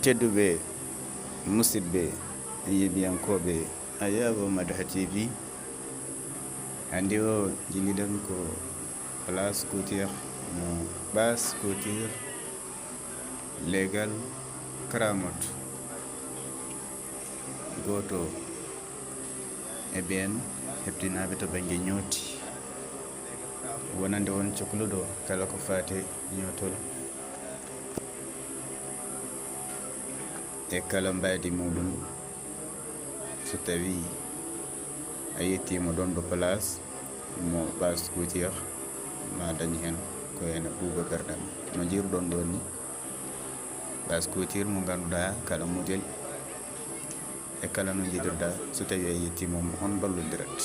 tedduɓe musidɓe yeɓiyankoɓe Ayaabo Madaha TV. Hande o jilliɗen ko place couture no base couture legal Karamot goto e ɓen heɓtinaɓe to banggue ñooti wonande on cohluɗo kala ko fate ñootol e kala mbadi muɗum. So tawi a yettima ɗon ɗo place mo base couture ma dañ hen ko ene Boubacar Dam no jiruɗon ɗo ni. Base couture mo ganduɗa kala modèle e kala no jiɗirɗa so tawi a yettima on ballodirat.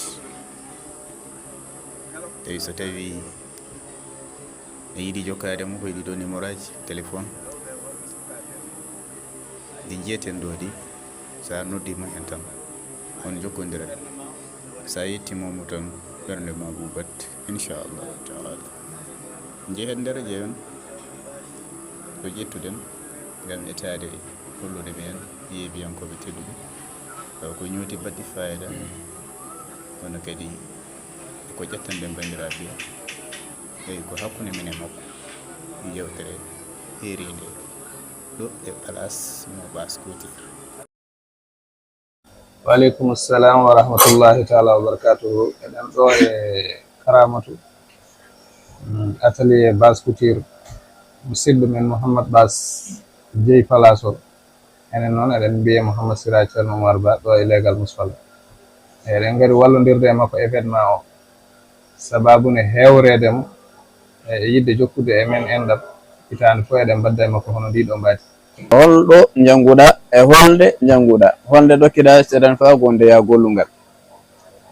Tawi so tawi a yiiɗi jokkademo ko yiɗi ɗo numéro aji téléphone ɗi jiyeten ɗo ɗi, sa noddima hen tan on jokkodirat. Sa yettimomo tan ɓernde ma ɓuuɓat inchallahu taala. Jeehen nder jeeyon ɗo ƴettuɗen ngam etade hollude ɓen yeebiyankoɓe tedduɓe taw ko ñooti baɗɗi fayida kono kadi ko ƴettanɗen bandiraɓe eyi ko hakkude men e makko yewtere heeride ɗo e place mo base couture. Waleykum assalam wa rahmatullahi taala wa barakatuhu. Eɗen ɗo e Karamatu atelier base couture musidɗo men Mouhammad Bas jeeyi place o. Enen noon eɗen mbiye Mouhammad Sira Ceerno Oumar Ba ɗo e legal Mousfala. Eɗen gari wallodirde e makko événement o sababune hewredemo e yidde jokkude e men enɗam hitande fof eɗen mbadda e makko hono ndiɗo mbadi. Holɗo jannguɗa e holde jannguɗa, holde dokkiɗa seeɗan fa gonde ya gollungal.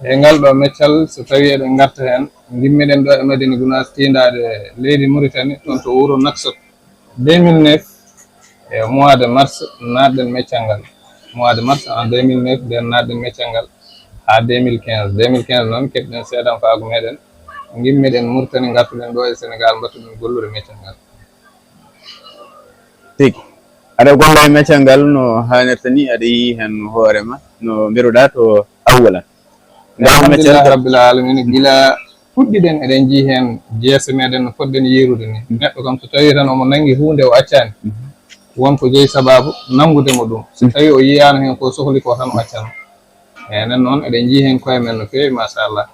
E ngal ɗo meccal so tawi eɗen garta hen gimmiɗen ɗo e Madina Gounass tindade leydi Mauritanie toon to wuro Nouakchott 2009 e mois de mars natɗen meccal ngal. Mois de mars en 2009 nden natɗen meccal ngal ha 2015 noon keɓɗen seeɗan faago meɗen gimmiɗen Mauritanie gartuɗen ɗo e Sénégal mbattuɗen gollude meccal ngal. Tigi aɗa golla e meccal ngal no hannirta ni, aɗa yi hen hoorema no mbiruɗa to awalan. Alhamdulillah rabbil alamin. Gila fuɗɗiɗen eɗen jii hen jeese meɗen no poɗɗen yirude ni. Neɗɗo kam so tawi tan omo nangi hunde o accani wonko jeeyi sababu nangudemo ɗum. So tawi o yiyano hen ko sohli ko tan o accano. Enen noon eɗen jii hen koye men no fewi machallah.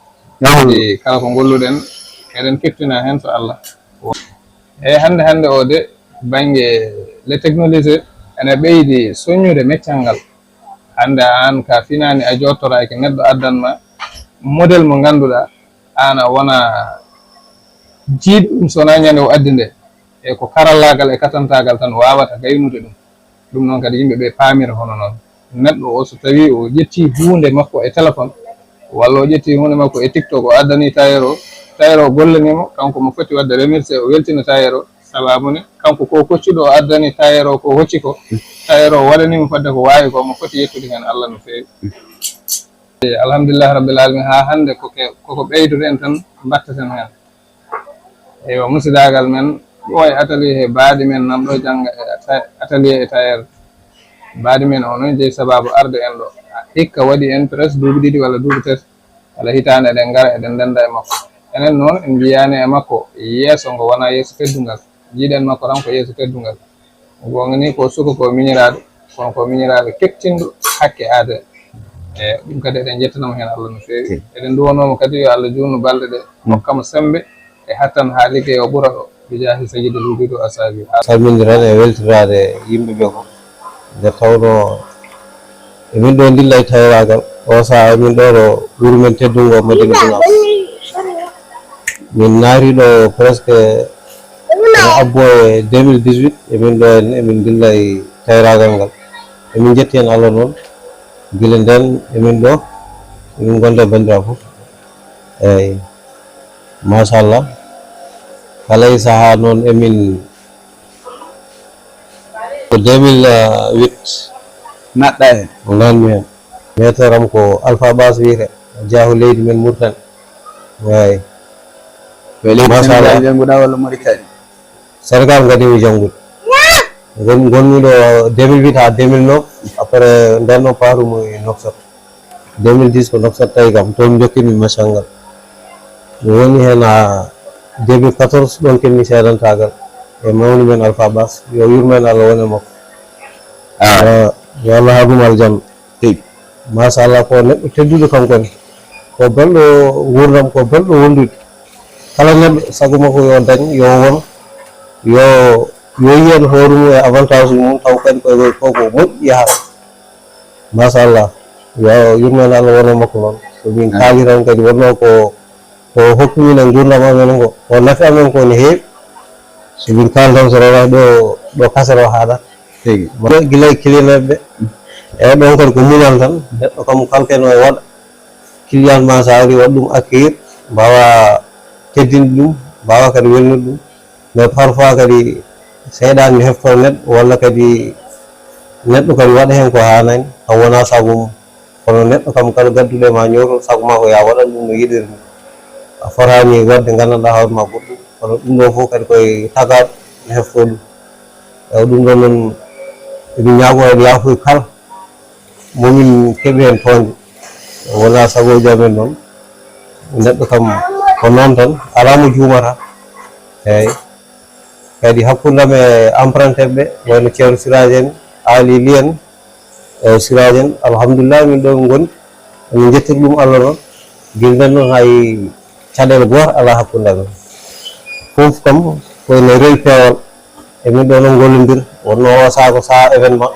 Kadi kala ko golluɗen eɗen keftina hen to Allah. Eyyi hande o de banggue les technologies ene ɓeydi soññude meccal ngal. Hande an ka finani a jottoraki neɗɗo addanma modèle mo ganduɗa an a wona jiiɗo ɗum sona ñande o addi nde e ko karallagal e katantagal tan wawata gaynude ɗum noon kadi yimɓeɓe paamira hono noon. Neɗɗo o so tawi o ƴetti hunde makko e téléphone walla o ƴetti hunde makko e TikTok o addani tailleur o gollanimo kanko mo foti wadde remercier o weltina tailleur o sababune kanko ko koccuɗo o addani tailleur o ko hocci ko tailleur o waɗanimo fadde ko wawi ko mo foti yettude hen Allah no fewi. Alhamdulillah rabbil alamin. Ha hande koko ɓeydude en tan mbattaten hen. Eywa musidagal men ɗo e atelier he baadi men nan ɗo jangga e atelier e tailleur baadi men o noon jeeyi sababu arde en ɗo hikka waɗi en presque duuɓi ɗiɗi walla duuɓi tati walla hitande eɗen gara eɗen denda e makko. Enen noon en jiyani e makko yeeso ngo wona yeeso teddungal, jiiɗen makko tan ko yeeso teddungal. Gonga ni ko suka ko miñiraɗo kono ko miñiraɗo kettinɗo hakke aade. E ɗum kadi eɗen jettanamo hen Allah no fewi. Eɗen duwanomo kadi yo Allah junnu balɗe ɗe hokkamo sembe e hattan ha ligguey o ɓuura ɗo bijahi sayyidil wujudu asabi. Salminiran e weltirade yimɓeɓe ko nde tawno emin ɗo dilla e tawiragal o saaha min ɗo ɗo wuro men teddungo Madina Gounass. Min naari ɗo presque abbo e 2018 emin ɗo en emin dilla e tawiragal ngal. Emin jetti hen Allah noon gila nden emin ɗo emin gonde bandira fof eyyi machallah kala e saaha noon emin ko 2008 naɗɗa hen nanmi hen maître am ko Alpha Bas wiyete jaahu leydi men Mauritanie. Eyyi ko leydi Sénégal jannguɗa walla Mauritanie? Sénégal gadimi janngude gonmiɗo 2008 ha 2009 après nden ɗon parumo e Nouakchott 2010 ko Nouakchott tawi kam toon jokkimi machin ngal mi woni hen ha 2014 ɗon kelmi seedantagal e mawni men Alpha Bass yo yurmen Allah wone makko yo Allah haɗum aljanna machallah ko neɗɗo tedduɗo kankone ko belɗo gurdam ko belɗo wondude kala neɗɗo sago makko yo dañ yo won yo yiyen hoore mum e avantage mum taw kadi koko moƴƴi yaha machallah yo yurmen Allah wone makko noon so min kaali tan kadi wonno ko hokkumin e gurdam amen ngo ko nafi amen ko ne heewi so min kaali tan so rewata ɗo kasere o haaɗat guila e kilinaɓe eyyi ɗon kadi ko muñal tan neɗɗo kam kalkeno e waɗa client ma sa ari waɗa ɗum accueillir mbawa teddinde ɗum mbawa kadi welnude ɗum mais parfois kadi seyɗani hefto neɗɗo walla kadi neɗɗo kadi waɗa hen ko hanani taw wona sago mum kono neɗɗo kam kala gadduɗo ma ñowto sago ma ko ya waɗa ɗum no yiɗiri ni a fotani wadde gandanɗa hoore ma goɗɗum kono ɗum ɗon fof kadi koye tagaɗo ne hefto ɗum eyyi ɗum ɗon noon eɓe ñaago e yaafuye kala momin keeɓi hen toonde wona sagoji amen noon neɗɗo kam ko noon tan ala mo juumata eyyi kadi hakkudam e emprunté ɓe wayno ceerno Siraj en Ali Ly en e Siraj en alhamdulillah min ɗon goni emin jettiri ɗum Allah noon guilɗen noon hay caɗele goto ala hakkude amen fof kam koyno rewi peewal emin ɗo noon gollodiri wonno o saha ko saha événement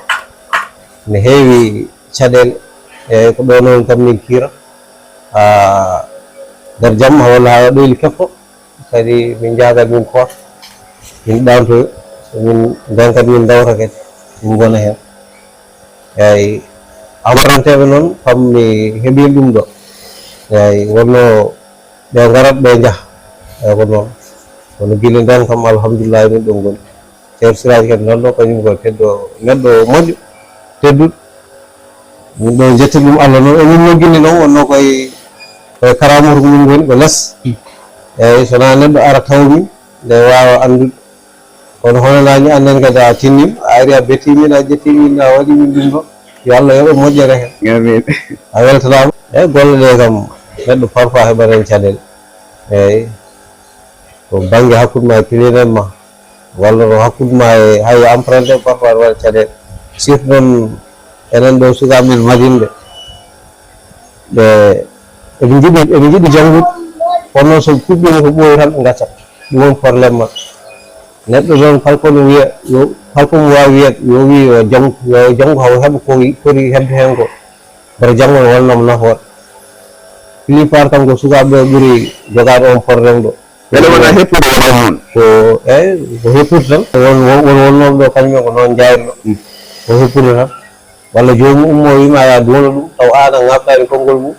ne heewi caɗele eyyi ko ɗo noon kam min kiira ha nder jamma walla ha ɗoyli keppo kadi min jaagat min koota min ɗantoyo min nden kadi min dawta kadi min gona hen eyyi empruntéɓe noon kam mi heeɓi ɗum ɗo eyyi wonno ɓe garat ɓe jaaha eyyi ko noon kono guila nden kam alhamdulillah min ɗon goni ceerno Siraj kadi noon ɗo kañum ko teddo neɗɗo moƴƴo tedduɗo min ɗo jettiri ɗum Allah noon emin noggini noon wonno koye karamoto min goni ko less eyyi sona neɗɗo ara tawmin nde wawa andude kono hono nani annen kadi a tinnim a ari a bettimin a ƴettimin a waɗimin ɗum ɗo yo Allah yoɓe moƴƴere hen a weltanama eyyi golle ɗe kam neɗɗo parfois heɓat hen caɗele eyyi ko banggue hakkude ma e client ma walla no hakkude ma e hay emprunté parfois aɗa waɗa caɗele surtout noon enen ɗo sukaɓe men madine ɓe eɓe jiiɗi janggude kono noon so puɗɗima ko ɓooyi tan ɓe gaccat ɗum woni probléme ma neɗɗo noon kalkono wiya yo kalkomo wawi wiyede yo wi yo janggo haw heeɓa ko foti hebde hen ko beto janggo ne wonnamo nafoore plupart kam ko sukaɓe ɓe ɓuuri jogade on probléme ɗo beele wona heppude wona noon ko eyyi ko heppude tan wonnoɓe ɗo kañumen ko noon jayriɗo ko heppude tan walla jomum ummo wima ya duwono ɗum taw an a ŋabɗani konngol mum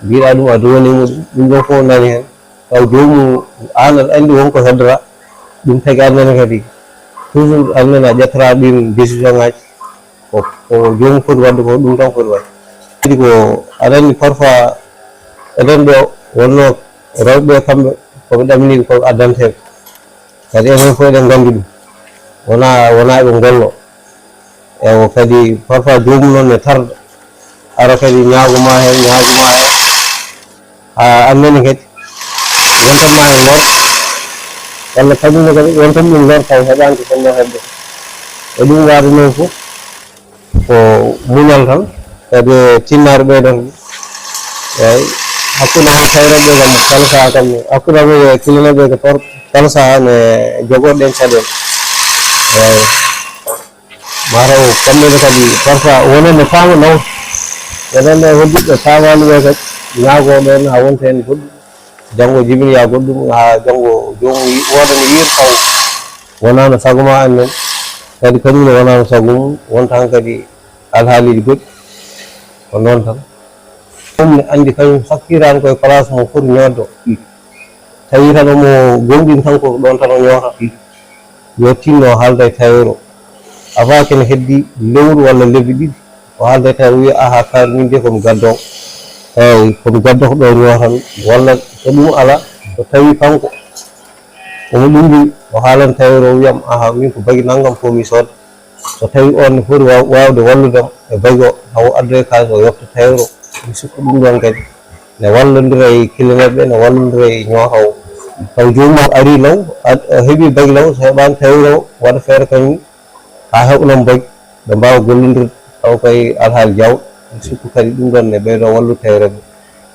mbiɗa ɗum a duwanimo ɗum ɗon fof nani hen taw jomum an aɗa andi wonko heddora ɗum tagi annene kadi toujours annene a ƴettata ɗin décision ngaji ko jomum foti wadde ko ɗum tan foti wadde kadi ko aɗa andi parfois eɗen ɗo wonno rewɓe kamɓe koɓe ɗaminiɓe koɓe addanteɓe kadi enen fof eɗen gandi ɗum wona ɓe gollo ewo kadi parfois jomum noon ne tarda ara kadi ñaagoma hen ha annene kadi wontanma e lor walla kañumne kadi wontan ɗum lor taw heɓani ko fonno hebde e ɗum waade noon fof ko muñal tan kadi tinnare ɓeydan eyyi hakkude men tawreɓe kam kala saaha kam hakkude amen e clinaɓe ko torɗo kala saaha ne jogoɗen caɗele eyyi mataw kamɓene kadi parfois wonen ne faama naw wonen e hoddiɓe famaniɓe kadi ñaagoɗon ha wonta hen goɗɗum janggo jibinoya goɗɗum ha janggo jomum wodano yiir taw wonano sago ma annen kadi kañumne wonano sago mum wonta han kadi alhaaliji goɗɗi ko noon tan ɗum ne andi kañum sakkirani koye place mo foti ñoddo tawi tan omo gonɗin tan ko ɗon tan o ñoota yo tinno o haalda e taweer o avant kene heddi lewru walla lebbi ɗiɗi o haalda e taweer o wiya aha kaari min de komi gaddowo eyyi komi gaddo ko ɗo ñootan walla so ɗum ala so tawi kanko omo ɗumbi o haalan taweer o wiyam aha min ko bagi naggam fof mi sodde so tawi on ne foti wawde walludema e baygo haw addoye kalis o yofta tawro mi sikku ɗum ɗon kadi ne wallodira e kilineɓe ne wallodira e ñootowo taw jomum ari law heeɓi bagi law so heɓani tawiraw waɗa feere kañum ha heɓnom bagi ɓe mbawa gollodirde taw koye alhaali jawɗo mi sikku kadi ɗum ɗon ne ɓeydo wallude tawreɓe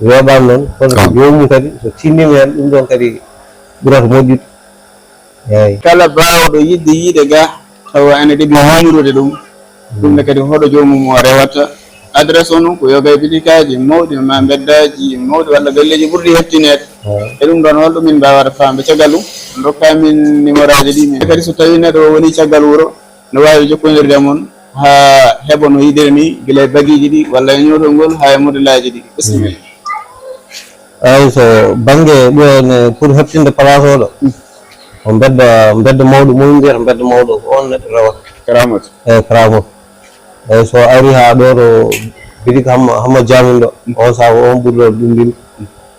weeɓani noon kono so jomum kadi so tinnima hen ɗum ɗon kadi ɓurata moƴƴude eyi kala bawɗo yidde yiide ga tawa ene ɗeɓi humrude ɗum ɗumne kadi hoɗo jomum o rewata adresse o noon ko yoga e bidikaji mawɗi ma beddaji mawɗi walla galleji ɓurɗi heftinede e ɗum ɗon holɗo min mbawata famde caggal ɗum dokka min numéro aji ɗi min kadi so tawi neɗɗo woni caggal wuuro ne wawi jokkodirde mon ha heɓa no yidiri ni guila e bagiji ɗi walla e ñootol ngol ha e modèle aji ɗi bisimilla eyi so banggue ɗon pour heɓtinde place oɗo o bedda mawɗo mum mbiyata bedda mawɗo ko on neɗɗo rewata Karamoto eyi Karamoto eyi so ari ha ɗo ɗo bidik Hamma Diamin ɗo on saaha on ɓurɗo ɗum mbimi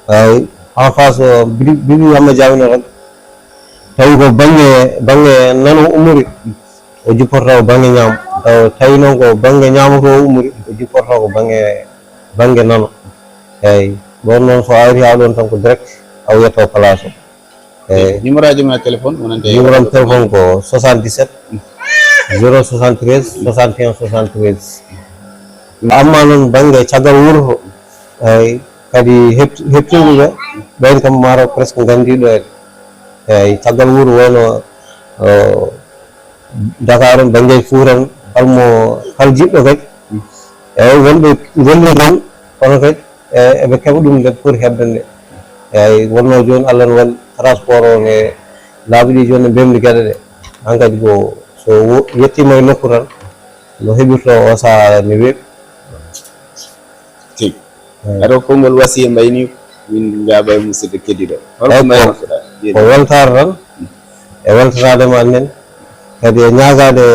eyi en face bidik Hamma Diamin ɗo tan tawi ko banggue nano ummori o jipporta ko banggue ñaamo tawi noon ko banggue ñaamoto o ummori o jipporta ko banggue nano eyi ɗon noon so ari ha ɗon tan ko direct aw yetto place o eyi numéro aji ma téléphone wonande numéro am téléphone ko 77 073 61 73 amma noon banggue caggal wuuro to eyi kadi heptinde ɓe ɓen kam maro presque gandiɗo en eyi caggal wuuro wayno Dakar en banggue Fouta kala jiɗɗo kadi eyi wonɓe golli tan kono kadi eɓe keɓa ɗum nde pour hebde nde eyi wonno joni Allah ne waɗi transport o ne laabi ɗi joni ne mbemni gueɗe ɗe han kadi ko so yettima e nokku tan no heɓirto o saaha ne weeɓi tig aɗo konngol wasiya mbayni min jaaba e musidɗo keddiɗo holko mbaynotoɗa ko weltare tan e weltatadema annen kadi e ñagade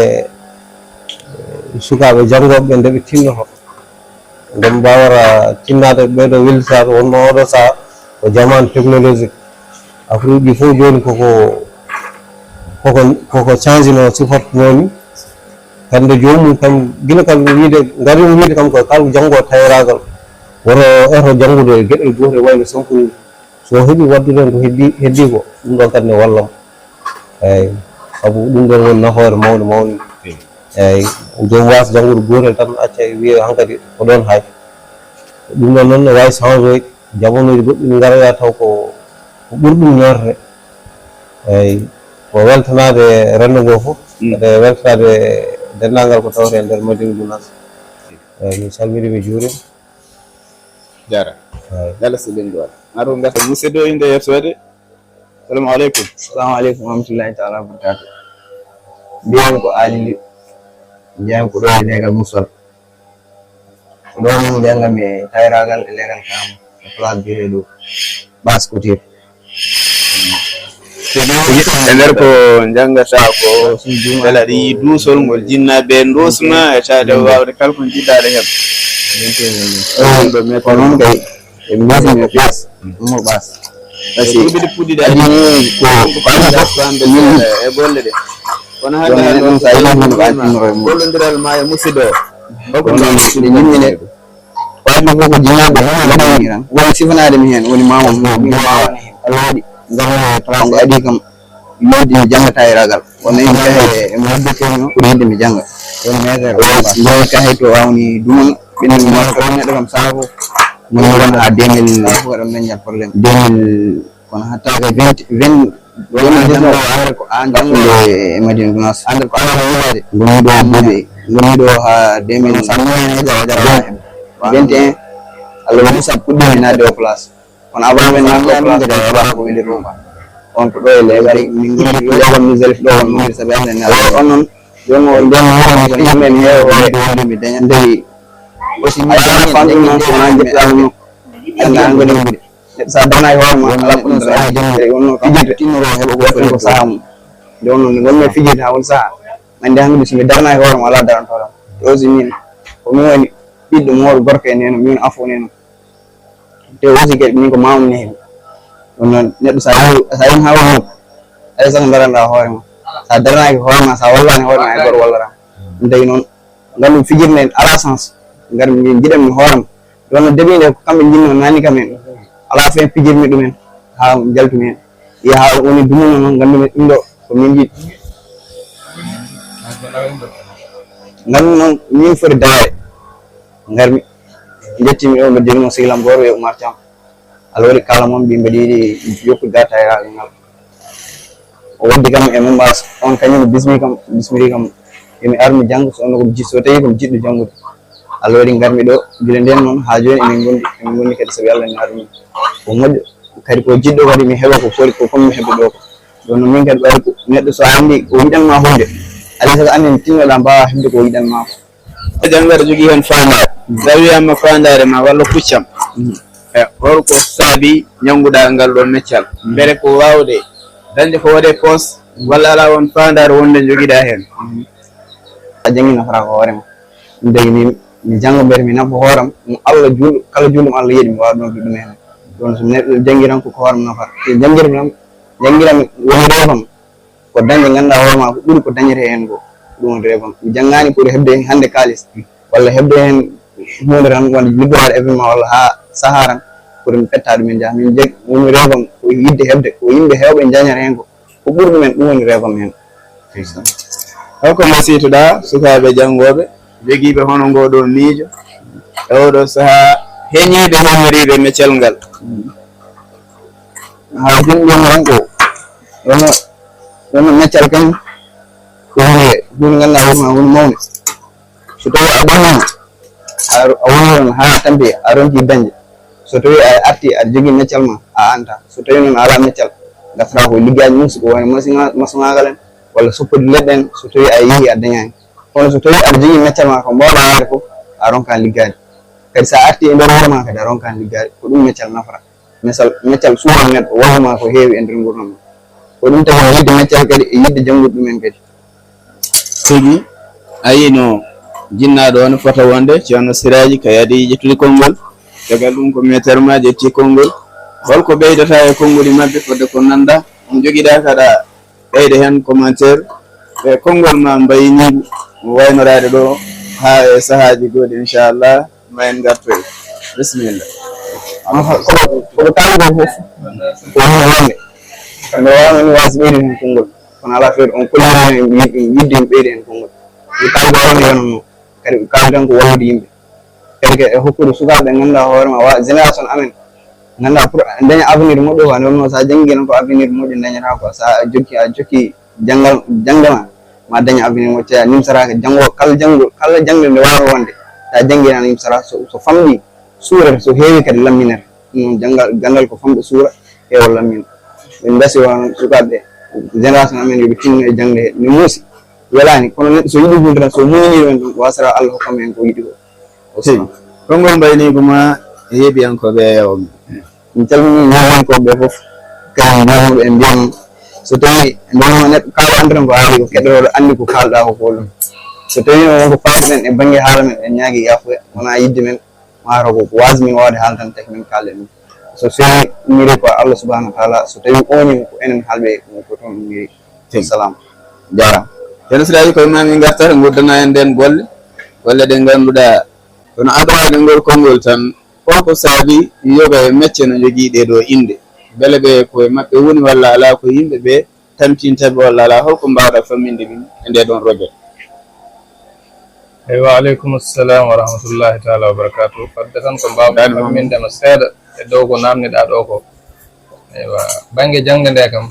sukaɓe janggoɓe ɓe ndeɓe tinnoto nde mbawata tinnade ɓeɗo wellitade wonno oɗo saaha ko jamanu technologique Afrique ɗi fof joni koko change no sifortononi kande jomum kam guila kam wiide gari wiide kam ko kala janggo tawiragal woto eto janggude gueɗel gotel wayno sankude so heeɓi waddude ko heddi ko ɗum ɗon kadi ne wallamo eyi saabu ɗum ɗon woni nafoore mawde mawde eyi jomum wasa janggude gotel tan acca wiya hankkadi ko ɗon hay ɗum ɗon noon ne wawi change jamonuji goɗɗi garoya taw ko ɓurɗum ñorde eyi ko weltanade rendo ngo fof kadi weltanade dendagal ko tawte e nder Madina Gounass eyi mi salmini mi juurima jara yalla so ɓendu waɗa aɗo gasa musidɗo inde yettode assalamu aleykum assalamu aleykum warahmatullahi taala wabarakatu mbiyami ko alili jeyami ko ɗo e legal Moussol ɗon jangami e tawiragal e legal kam e place biyeɗo Basse Couture e nder ko janggata ko beela ɗi yi duusol ngol jinnaɓe dusma e tade wawde kala ko jiɗɗaɗe heɓ ko noon kay emi nasimi e place mo Basse ɗuɓiɗi puɗɗiɗe ko e golle ɗe kono hade ɗon sa yimino ko antinoro e mum gollodiral ma e musidɗo o ɗe yimmine ko adno fof ko jinnaɓe waɗani tan woni sifanade mi hen woni Mamadou mi mawani hen Allah waɗi gam place adi kam yidde mi jangga tawiragal wonno emi kahe emi waddeteno pour yidde mi jangga woni métére joni kahe to wawni duman ɓenni mi mata ko neɗɗo kam saha fof mo wona ha 2000 waɗam dañat probléme 2000 kono hatta ko 20 woni janggo engrais ko an janggude e Madina Gounass ande ko ala wonade gonmi ɗo ha 2000 sannoene jara 21 Allah waɗi sa puɗɗimi nadde o place kono avant men nadde o place kadi ko weli Roma on ko ɗo e legal min goni legal muselif ɗo on noon saabi anden on noon joni o nden men heewo wonde mi daña ndewi aussi mi fan ɗum noon sowona jettami anda an goni wude sa dana e hoorema ala ko ɗum so a jangde wonno fijirde tinnoro heɓa goto ko saaha mum nde wonno nde gonmi fijirde ha won saaha ande hankkadi somi darna e hoorema ala darantoɗam te aussi min komin woni ɓiɗɗo mawɗo gorko e neno min afo neno te aussi kadi min ko mamam ne heeɓi ɗum noon neɗɗo sa yimi ha won nokku hay sako daranda hoorema sa darnaki hoorema sa wallani hoorema e goto wallata ndey noon nganndu fijirde en ala sens ngar min jiɗan mi hooram ɗon no deɓinde ko kamɓe jinno nani kam en ala fen pijirmi ɗumen haa jaltumi hen iya haa woni dumuno noon nganndumin ɗum ɗo ko min jiɗi nganndu noon min foti dawade ngarmi jettimi ɗo mbe joguino sehlam goto e Oumar Thiam Allah waɗi kala moon mbi mbeɗa yiɗi yokkude ga tawiraɓe ngal o waddi kam e membas on kañum bismiri kam emi armi janngo so tawi komi jiɗɗo janngude Allah waɗi ngarmi ɗo gila nden noon ha joni emin gondi kadi sabi Allah ni armi ko moƴƴo kadi ko jiɗɗo kadi mi heɓa ko foti ko comme mi heɓi ɗo ko ɗon min kadi ɓayri neɗɗo so anndi ko yiɗanma hunde alay sago anndi mi tinnoɗa mbawa heɓde ko yiɗanma ko jangare jogii hen fandare sa wiyama fandare ma walla kuccam e holko saabi ñanguɗa ngal ɗo meccal mbere ko wawde dañde ko waɗe poos walla ala won fandare wonde joguiɗa hen a jangi nafata ko hoorema ɗum dagi mi janngo mbere mi nafa hooram Allah julɗo kala julɗum Allah yiɗi mi wawa ɗon ɗum hen ɗon so neɗɗo jangiran ko hooram nafata jangiram woni rewam ko dañde ganduɗa hoorema ko ɓuuri ko dañete hen ko ɗum woni rewam mi janngani pour heɓde hande kalis walla heɓde hen hunde tan walla liggorade événement walla ha saaha tan pour mi ɓetta ɗumen jaa min jeg woni rewam ko yidde heɓde ko yimɓe hewɓe jañata hen ko ɓuuri ɗumen ɗum woni rewam hen holko masitoɗa sukaɓe janggoɓe joguiɓe hono ngoɗo miijo e oɗo saaha heñide homoriɓe meccel ngal ha jinɗo tan ko wono meccal kañum ko hunde ganduɗa hoorema woni mawde so tawi a ɓonnama a woni toon ha tampi a ronki dañde so tawi a arti aɗa jogui meccal ma a anta so tawi noon a ala meccal gaftata ko liggaji musi ko woni maçonagal en walla soppude leɗɗe en so tawi a yeehi a dañani kono so tawi aɗa jogui meccal ma ko mbawɗa waade fof a ronkan liggade kadi sa arti e nder hoore ma kadi a ronkan liggade ko ɗum meccal nafata meccal suuman neɗɗo walluma ko heewi e nder gurdam ma ko ɗum tagi yidde meccal kadi e yidde janngude ɗumen kadi tigi a yino jinnaɗo on fota wonde ceerno Siraji ka yaadi ƴettude konngol caggal ɗum ko métere ma ƴetti konngol holko ɓeydata e konngoli mabɓe fodde ko nanda on joguiɗa kaɗa ɓeyde hen commentaire e konngol ma mbayiniɗo waynorade ɗo ha e sahaji goɗi inchallah ma en gartoy bisimilla koɓe kalgo fof ko wonde kamɓe wawani wasi ɓeyde hen konngol kono ala feere on kolliri yidde hen ɓeyde hen konngol ɓe kalgo wonde yonanno kadi kaldi tan ko wallude yimɓe kadi e hokkude sukaɓe ɓe ganduɗa hoorema wa génération amen ganduɗa pour daña avenir moƴƴo ko wonno sa janggi tan ko avenir moƴƴo dañata ko sa a jokki janggama ma daña avenir moƴƴo a nimsaraka kala jangde nde wawa wonde sa janggi tan nimsara so famɗi suurata so heewi kadi lamminata ɗum gandal ko famɗo suura heewa lammina ɓe dasi on sukaɓe génération amen yoɓe tinno e jangde he ne muusi welani kono neɗɗo so yiɗi hunde tan so muñini ɗumen ɗum wasara Allah hokkama hen ko yiɗi ko tigi konngol mbaynigo ma heeɓiyankoɓe yawmi min calmini ñamankoɓe fof kadi ñamoɓe e mbiyam so tawi ndema neɗɗo kaala ande tan ko haali ko keɗotoɗo andi ko kalɗa ko ko ɗum so tawi wonko fawɗen e banggue haala men en ñaagui yafuya wona yidde men mataw ko wasmi min wawde haala tan taki men kalɗe ɗum so fewi miri ko Allah subahanahu wa taala so tawi oñima ko enen haalɓe ko toon miri salam jarama ceerno Siraji koye ma min gartata guddana en nden golle ɗe ganduɗa kono adowade ngol konngol tan holko saabi yoga e mecce no jogui ɗe ɗo inde beele ɓe koye mabɓe woni walla ala ko yimɓe ɓe tamtintaɓe walla ala holko mbawɗa famminde min e nde ɗon rojo eyyi wa aleykum assalam wa rahmatullahi taala wa barakatuh fadde tan ko mbawɗa fammindema seeɗa e dow ko namniɗa ɗo ko eywa banggue jangde nde kam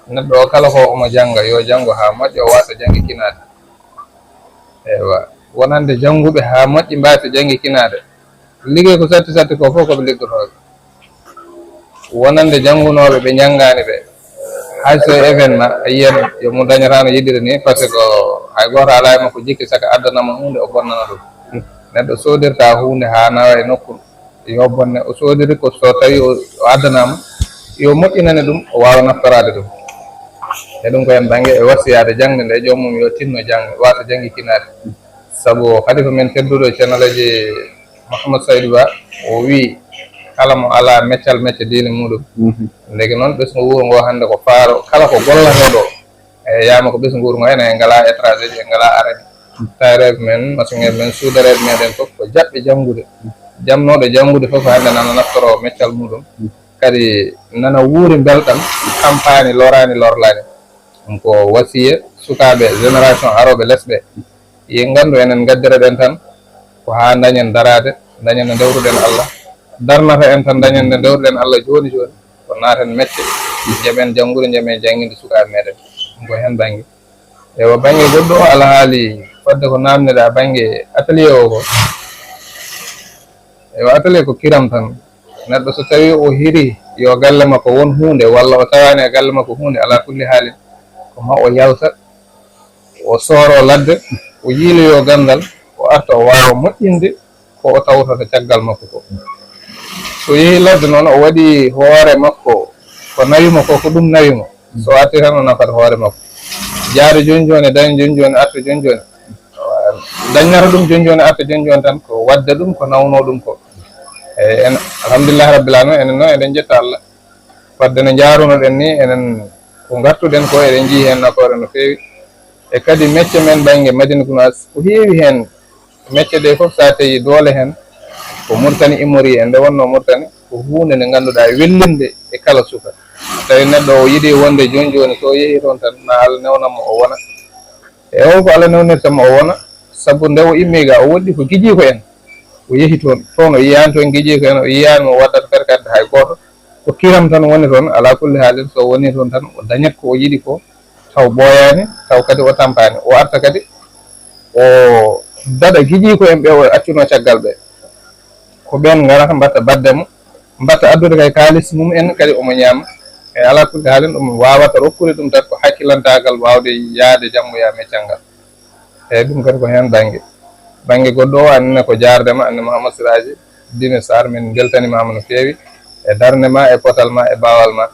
neɗɗo o kala ko omo janga yo janggo ha moƴƴo o wasa janggi kinade eywa wonande janguɓe ha moƴƴi mbasa janggi kinade liggey ko satti ko fof koɓe liggotoɓe wonande jangunoɓe ɓe janggani ɓe hay so événement a yiyat yomo dañatano yiɗiri ni par ce que hay goto ala e makko jikki saka addanama hunde o bonnana ɗum neɗɗo sodirta hunde ha nawa e nokku yo bonne o sodiri ko so tawi o addanama yo moƴƴinane ɗum o wawa naftorade ɗum e ɗum ko hen banggue e wasiyade jangde nde joomum yo tinno jangde wasa janggi kinade saabu halifa men tedduɗo channel aji Mouhamadou Saydou Ba o wi kala mo ala meccal mecce diine muɗum ndegi noon ɓesgu wuuro ngo hande ko faaro kala ko gollateɗo e yama ko ɓesgu wuuro ngo ene ngala étranger ji e ngala arani tayreɓe men maçonŋeɓe men suudareɓe meɗen fof ko jaɓɓe janngude jamnoɗo janngude fof hannde nana naftoro meccal muɗum kadi nana wuuri belɗam campagne lorani lorlani ɗum ko wasiya sukaɓe génération aroɓe lesɓe yo nganndu enen gaddere ɗen tan ko ha dañen darade dañen no dewruɗen Allah darnata en tan dañen nde dewruɗen Allah joni joni ko naaten mecce jaɓen janngude jaɓen jangguinde sukaɓe meɗen ɗum ko hen banggue ewa banggue goɗɗo o alhaali fodde ko namneɗa banggue atelier o ko ewa atelier ko kiram tan neɗɗo so tawi o hiri yo galle makko won hunde walla o tawani e galle makko hunde ala kulli haalin ko ma o yalta o sooro ladde o yiiloyo gandal o arta o wawa moƴƴinde ko o tawtata caggal makko ko so yeehi ladde noon o waɗi hoore makko ko nawimo ko ɗum nawimo so arti tan o nafata hoore makko jaade joni joni daña joni joni arta joni joni dañnata ɗum joni joni arta joni joni tan ko wadde ɗum ko nawno ɗum ko en alhamdulillah rabbil alamin enen noon eɗen jetta Allah fadde no jaarunoɗen ni enen ko gartuɗen ko eɗen jii hen nafoore no feewi e kadi mecce men banggue Madina Gounass ko heewi hen mecce ɗe foof sa tawi doole hen ko Mauritanie immori e nde wonno Mauritanie ko hunde nde ganduɗa wellinde e kala suka tawi neɗɗo o yiiɗi wonde joni joni so yeehi toon tan ma Allah newnanmo o wona e o ko Allah newnirtamo o wona saabu nde o immi ga o woɗɗi ko guiƴi ko en o yeehi toon o yiyani toon guiƴi ko en o yiyani mo waddata perkadde hay goto ko kiram tan woni toon ala kulli haalin so woni toon tan o dañat ko o yiiɗi ko taw ɓooyani taw kadi o tampani o arta kadi o daɗa guiƴi ko en ɓe o accuno caggal ɓe ko ɓen garata mbatta baddemo mbatta addude kay kalis mum en kadi omo ñaama e ala kulli haalin ɗum wawata rokkude ɗum tan ko hakkilantagal wawde yaade jammoya meccal ngal eyyi ɗum kadi ko hen banggue goɗɗo o annene ko jardema anne Mouhamadou Siraji Dine Sarr min beltanimama no feewi e darde ma e potal ma e bawal ma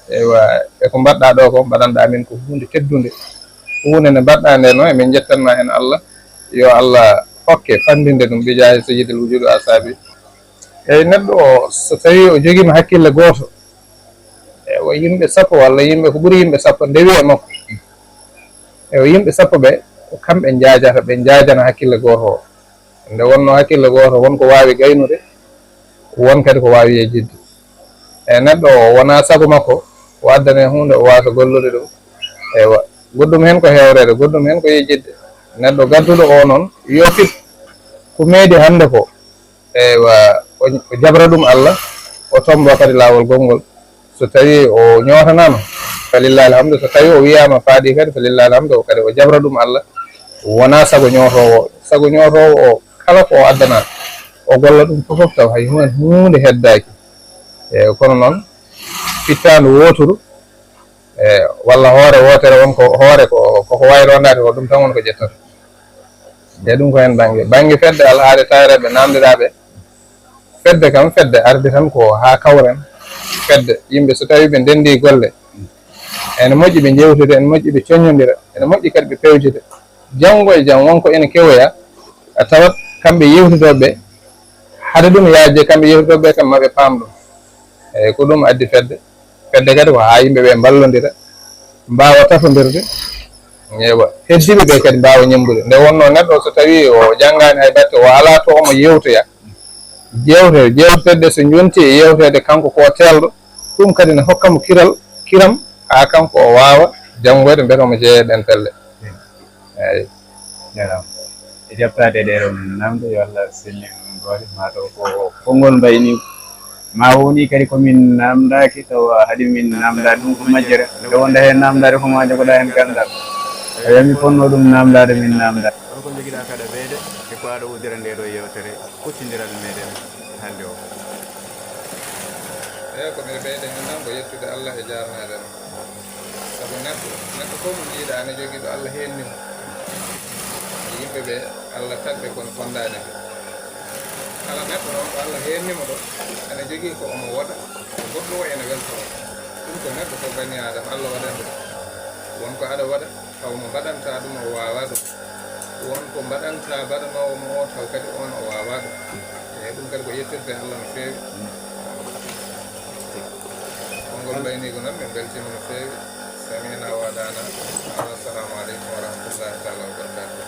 eywa eko mbaɗɗa ɗo ko mbaɗanɗa min ko hunde teddude hunde nde mbaɗɗa nde noon emin jettanma hen Allah yo Allah hokke fandinde ɗum ɓijaji sayyidil wujudu asabi eyyi neɗɗo o so tawi o joguima hakkille goto ewa yimɓe sappo walla yimɓe ko ɓuuri yimɓe sappo ndewi e makko ewa yimɓe sappo ɓe ko kamɓe jajata ɓe jajana hakkille goto o nde wonno hakkille goto wonko wawi gaynude won kadi ko wawi yejjidde e neɗɗo o wona saago makko o addane hunde o wasa gollude ɗum eywa goɗɗum hen ko hewrede goɗɗum hen ko yejjidde neɗɗo gadduɗo o noon yo fit ko meedi hande ko eywa o jabra ɗum Allah o tombo kadi lawol gongol so tawi o ñotanama falillahi alhamdu so tawi o wiyama faaɗi kadi falillahi alhamdu o kadi o jabra ɗum Allah wona saago ñotowo o kala ko o addana o golla ɗum fofof taw hay hunde heddaki e kono noon fittandu woturu e walla hoore wotere wonko hoore koko wayrondade ko ɗum tan woni ko ƴettata e ɗum ko hen banggue fedde alhaade tawreɓe namdiɗaɓe fedde kam fedde arde tan ko ha kawren fedde yimɓe so tawi ɓe ndendi golle ene moƴƴi ɓe jewtude ene moƴƴi ɓe coñodira ene moƴƴi kadi ɓe pewjide janggo e jam wonko ene kewoya a tawat kamɓe yewtutoɓeɓe haade ɗum yaaje kamɓe yewtutoɓeɓe kam maɓe paam ɗum eyyi ko ɗum addi fedde kadi ko ha yimɓeɓe ballodira mbawa tafodirde ewa heddiɓe ɓe kadi mbawa ñambude nde wonno neɗɗo so tawi o janggani hay batte o ala to omo yewtoya jewtede so jonti e yewtede kanko ko telɗo ɗum kadi ne hokkamo kiram ha kanko o wawa janggoyde beete omo jeeya ɗen pelle eyyi jarama e jaɓtade ɗe ɗon namde yo Allah selli goto mataw ko konngol mbayni ma woni kadi komin namdaki taw haade min namdade ɗum ko majjere nde wonda hen namdade ko ma jogoɗa hen gandal mi ponno ɗum namdade min namdade ko joguiɗa kada weede e ko aɗa udira nde ɗo yewtere kuccidiral meɗen hande o eyyi komi ɓeyde hen tan ko yettude Allah e jarnade no saabu neɗɗo fof mo jiiɗa ane jogui ɗo Allah hennimo yimɓeɓe Allah tagɓe kono fondani kala neɗɗo noon ko Allah hennimo ɗo ene jogui ko omo waɗa ko goɗɗo o ene weltoro ɗum ko neɗɗo ko bani adama Allah waɗande wonko aɗa waɗa taw mo mbaɗanta ɗum o wawa ɗum wonko mbaɗanta mbaɗanowo mo o taw kadi on o wawa ɗum eyyi ɗum kadi ko yettirde Allah no fewi konngol mbaynigo noon min beltima no fewi samina waɗana assalamu aleykum wa rahmatullahi taala wa barakatuh